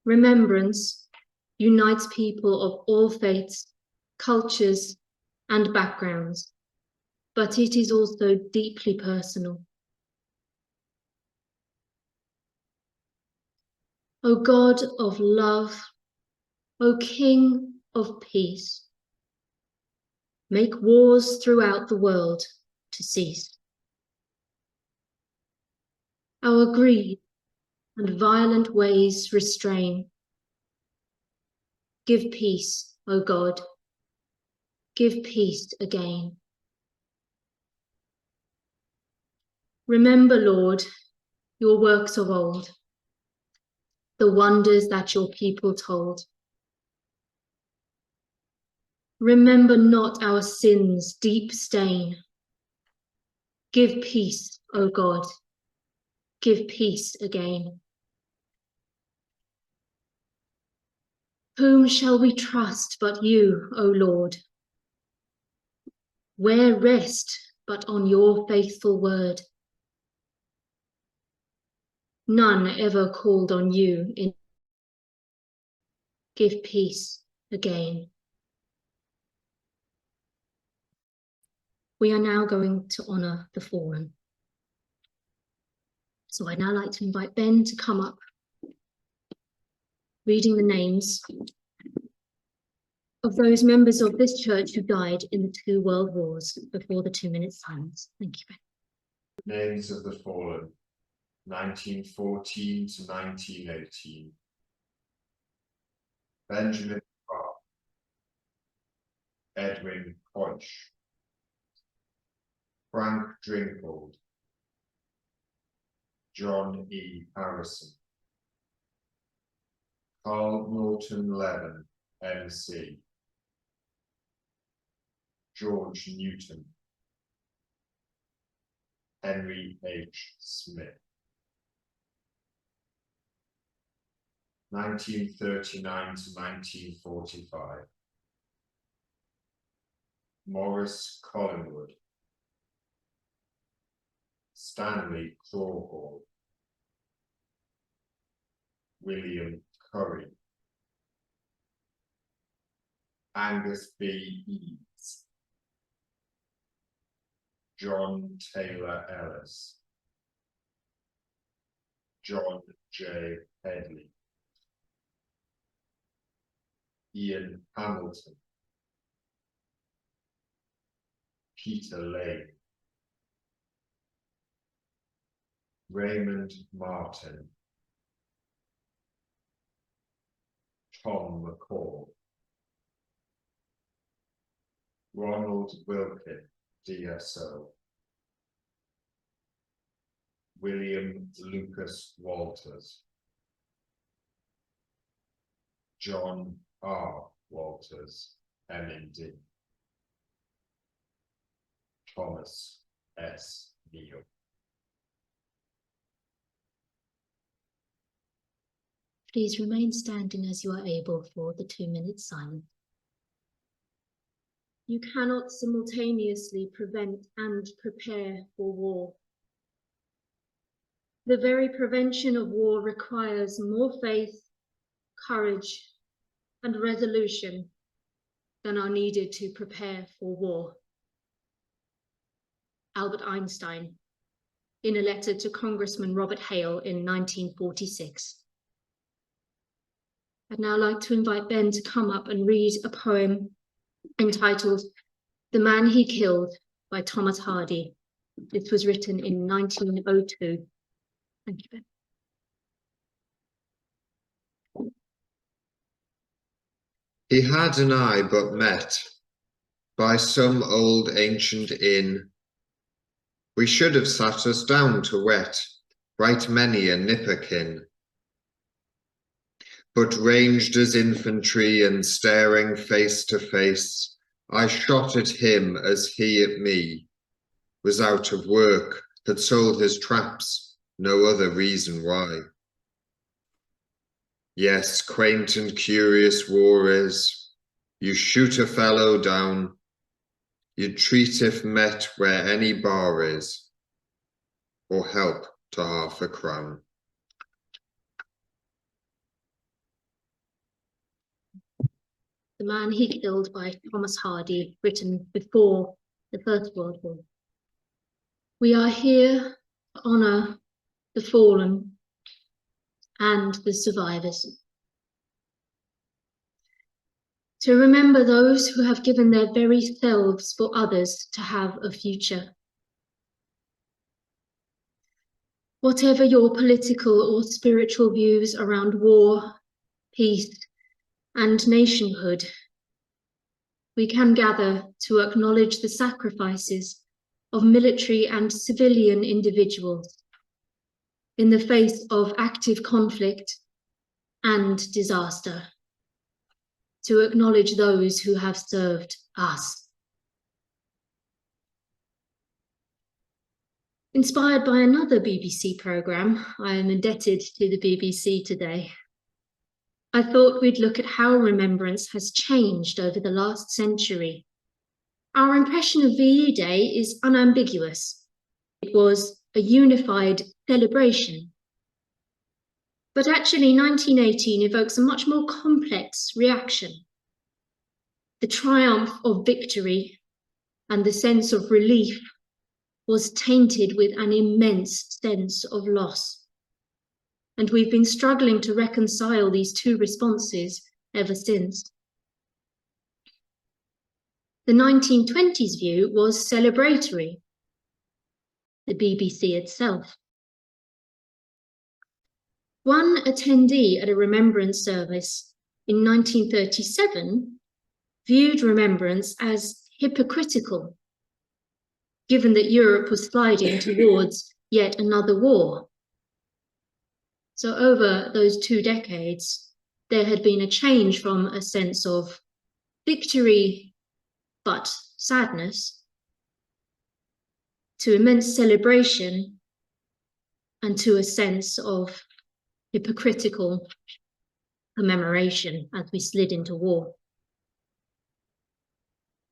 Remembrance unites people of all faiths, cultures, and backgrounds, but it is also deeply personal. O God of love, O King of peace, make wars throughout the world to cease. Our greed and violent ways restrain. Give peace, O God, give peace again. Remember, Lord, your works of old, the wonders that your people told. Remember not our sins' deep stain. Give peace, O God, give peace again. Whom shall we trust but you, O Lord? Where rest but on your faithful word? None ever called on you in. Give peace again. We are now going to honour the fallen. So I'd now like to invite Ben to come up, reading the names of those members of this church who died in the 2 world wars before the 2-minute silence. Thank you, Ben. Names of the fallen, 1914 to 1918. Benjamin Clark, Edwin Koch, Frank Drinkold, John E. Harrison, Carl Norton Levin, MC, George Newton, Henry H. Smith. 1939 to 1945. Morris Collingwood, Stanley Crawford, William Curry, Angus B. Eads, John Taylor Ellis, John J. Headley, Ian Hamilton, Peter Lane, Raymond Martin, Tom McCall, Ronald Wilkin, DSO, William Lucas Walters, John R. Walters, MND, Thomas S. Neal. Please remain standing as you are able for the 2-minute silence. You cannot simultaneously prevent and prepare for war. The very prevention of war requires more faith, courage, and resolution than are needed to prepare for war. Albert Einstein, in a letter to Congressman Robert Hale in 1946. I'd now like to invite Ben to come up and read a poem entitled "The Man He Killed" by Thomas Hardy. This was written in 1902. Thank you, Ben. He had and I but met by some old ancient inn. We should have sat us down to wet right many a nipperkin. But ranged as infantry and staring face to face, I shot at him as he at me. Was out of work, had sold his traps, no other reason why. Yes, quaint and curious war is. You shoot a fellow down, you treat if met where any bar is, or help to half a crown. The Man He Killed by Thomas Hardy, written before the First World War. We are here to honour the fallen and the survivors. To remember those who have given their very selves for others to have a future. Whatever your political or spiritual views around war, peace, and nationhood, we can gather to acknowledge the sacrifices of military and civilian individuals in the face of active conflict and disaster, to acknowledge those who have served us. Inspired by another BBC programme, I am indebted to the BBC today. I thought we'd look at how remembrance has changed over the last century. Our impression of VE Day is unambiguous. It was a unified celebration. But actually, 1918 evokes a much more complex reaction. The triumph of victory and the sense of relief was tainted with an immense sense of loss. And we've been struggling to reconcile these two responses ever since. The 1920s view was celebratory, the BBC itself. One attendee at a remembrance service in 1937 viewed remembrance as hypocritical, given that Europe was sliding towards yet another war. So over those 2 decades, there had been a change from a sense of victory but sadness to immense celebration and to a sense of hypocritical commemoration as we slid into war.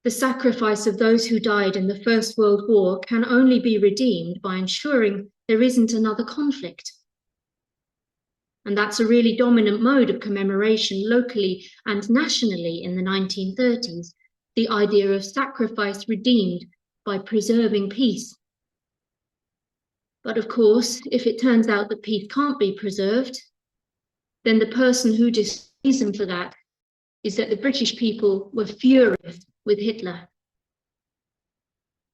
The sacrifice of those who died in the First World War can only be redeemed by ensuring there isn't another conflict. And that's a really dominant mode of commemoration locally and nationally in the 1930s, the idea of sacrifice redeemed by preserving peace. But of course, if it turns out that peace can't be preserved, then the person who is the reason for that is that the British people were furious with Hitler.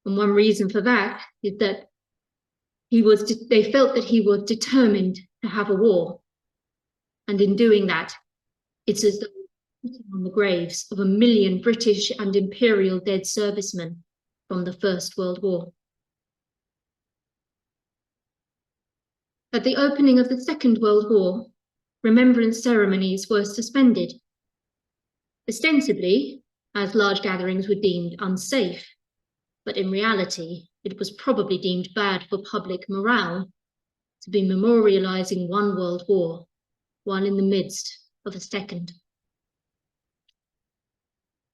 And one reason for that is that they felt that he was determined to have a war. And in doing that, it's as though putting on the graves of 1 million British and Imperial dead servicemen from the First World War. At the opening of the Second World War, remembrance ceremonies were suspended, ostensibly as large gatherings were deemed unsafe, but in reality, it was probably deemed bad for public morale to be memorializing one world war while in the midst of a second.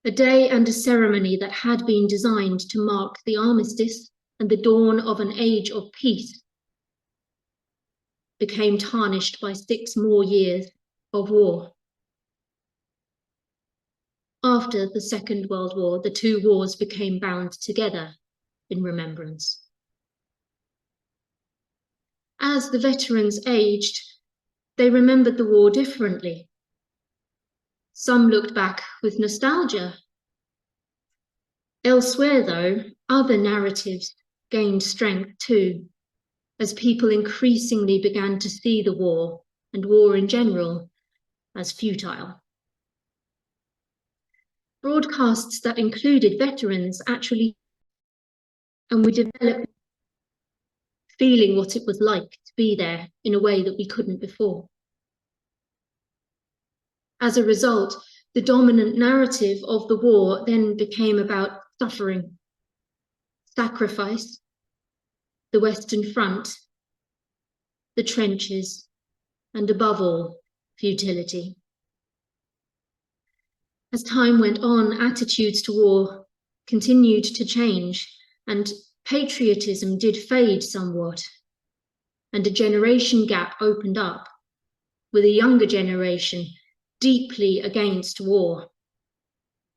A day and a ceremony that had been designed to mark the armistice and the dawn of an age of peace became tarnished by 6 more years of war. After the Second World War, the 2 wars became bound together in remembrance. As the veterans aged, they remembered the war differently. Some looked back with nostalgia. Elsewhere, though, other narratives gained strength too, as people increasingly began to see the war, and war in general, as futile. Broadcasts that included veterans actually, and we developed feeling what it was like to be there in a way that we couldn't before. As a result, the dominant narrative of the war then became about suffering, sacrifice, the Western Front, the trenches, and above all, futility. As time went on, attitudes to war continued to change, and patriotism did fade somewhat, and a generation gap opened up, with a younger generation deeply against war,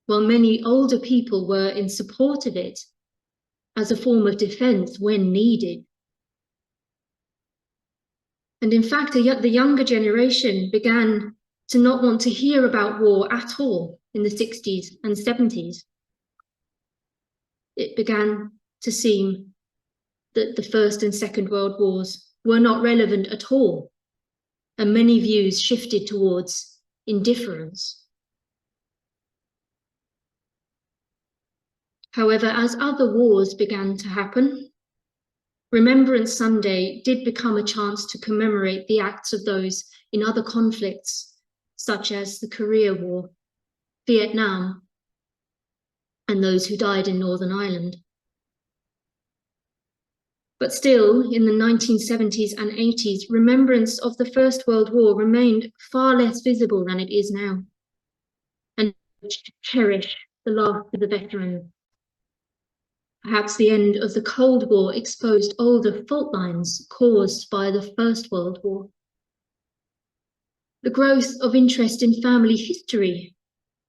while many older people were in support of it as a form of defense when needed. And in fact, the younger generation began to not want to hear about war at all in the 60s and 70s. It began to seem that the First and Second World Wars were not relevant at all, and many views shifted towards indifference. However, as other wars began to happen, Remembrance Sunday did become a chance to commemorate the acts of those in other conflicts, such as the Korea War, Vietnam, and those who died in Northern Ireland. But still, in the 1970s and 80s, remembrance of the First World War remained far less visible than it is now, and cherish the last of the veterans. Perhaps the end of the Cold War exposed older fault lines caused by the First World War. The growth of interest in family history,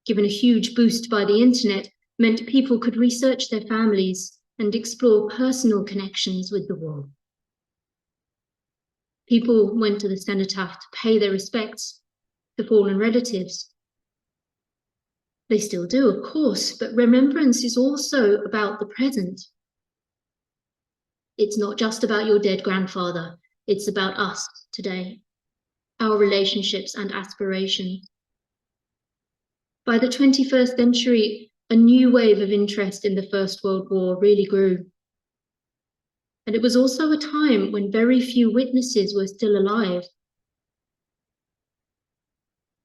given a huge boost by the internet, meant people could research their families and explore personal connections with the war. People went to the cenotaph to pay their respects to fallen relatives. They still do, of course, but remembrance is also about the present. It's not just about your dead grandfather, it's about us today, our relationships and aspirations. By the 21st century, a new wave of interest in the First World War really grew. And it was also a time when very few witnesses were still alive.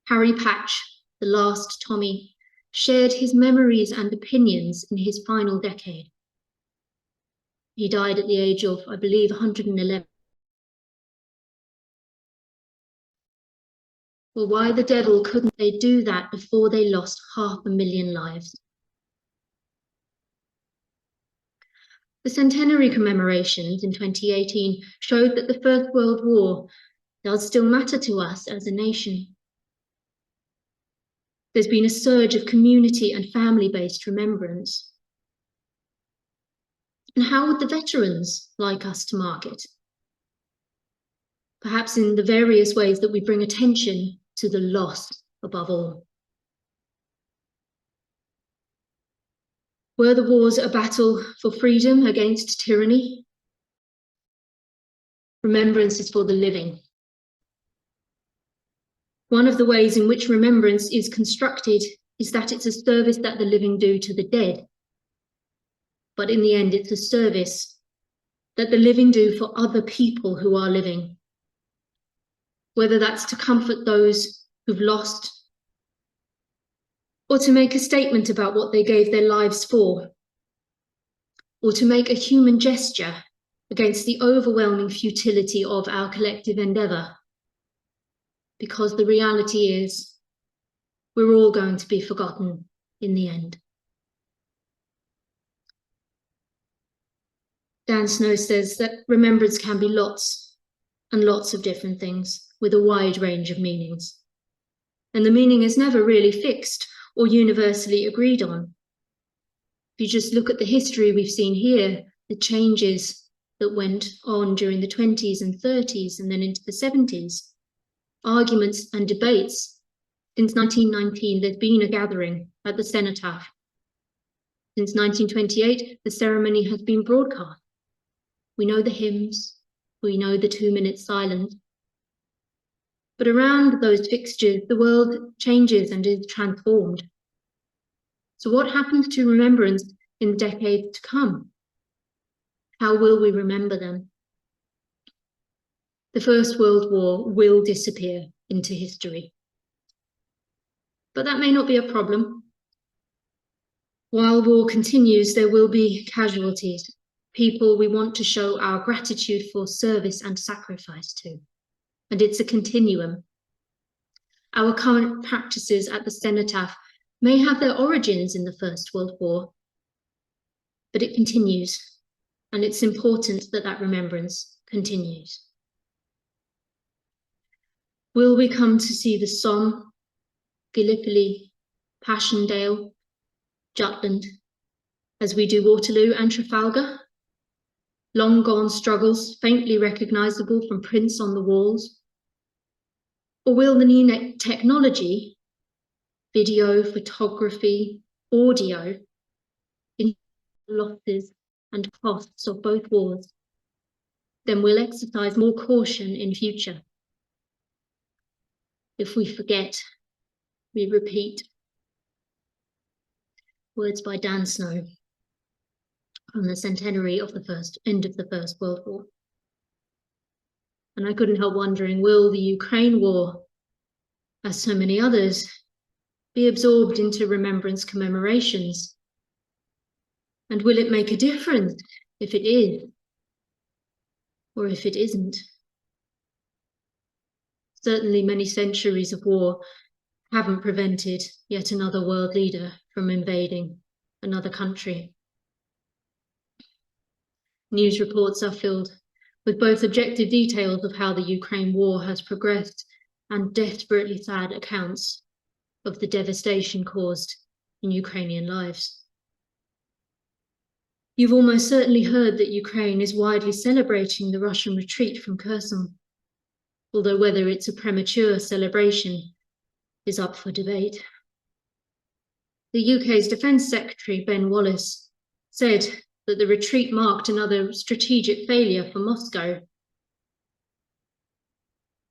Harry Patch, the last Tommy, shared his memories and opinions in his final decade. He died at the age of, I believe, 111. Well, why the devil couldn't they do that before they lost 500,000 lives? The centenary commemorations in 2018 showed that the First World War does still matter to us as a nation. There's been a surge of community and family-based remembrance. And how would the veterans like us to mark it? Perhaps in the various ways that we bring attention to the lost above all. Were the wars a battle for freedom against tyranny? Remembrance is for the living. One of the ways in which remembrance is constructed is that it's a service that the living do to the dead. But in the end, it's a service that the living do for other people who are living. Whether that's to comfort those who've lost, or to make a statement about what they gave their lives for, or to make a human gesture against the overwhelming futility of our collective endeavour. Because the reality is, we're all going to be forgotten in the end. Dan Snow says that remembrance can be lots and lots of different things with a wide range of meanings. And the meaning is never really fixed or universally agreed on. If you just look at the history we've seen here, the changes that went on during the 20s and 30s and then into the 70s, arguments and debates. Since 1919, there's been a gathering at the cenotaph. Since 1928, the ceremony has been broadcast. We know the hymns, we know the 2-minute silence. But around those fixtures, the world changes and is transformed. So what happens to remembrance in the decades to come? How will we remember them? The First World War will disappear into history. But that may not be a problem. While war continues, there will be casualties, people we want to show our gratitude for service and sacrifice to. And it's a continuum. Our current practices at the cenotaph may have their origins in the First World War, but it continues, and it's important that that remembrance continues. Will we come to see the Somme, Gallipoli, Passchendaele, Jutland, as we do Waterloo and Trafalgar? Long gone struggles faintly recognisable from prints on the walls? Or will the new technology, video, photography, audio, in losses and costs of both wars, then we'll exercise more caution in future. If we forget, we repeat. Words by Dan Snow from the centenary of the end of the First World War. And I couldn't help wondering, will the Ukraine war, as so many others, be absorbed into remembrance commemorations? And will it make a difference if it is, or if it isn't? Certainly many centuries of war haven't prevented yet another world leader from invading another country. News reports are filled with both objective details of how the Ukraine war has progressed and desperately sad accounts of the devastation caused in Ukrainian lives. You've almost certainly heard that Ukraine is widely celebrating the Russian retreat from Kherson, although whether it's a premature celebration is up for debate. The UK's Defence Secretary, Ben Wallace, said that the retreat marked another strategic failure for Moscow.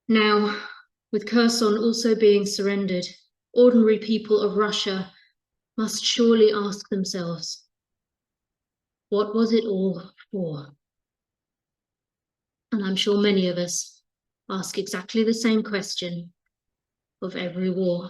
Now, with Kherson also being surrendered, ordinary people of Russia must surely ask themselves, what was it all for? And I'm sure many of us ask exactly the same question of every war.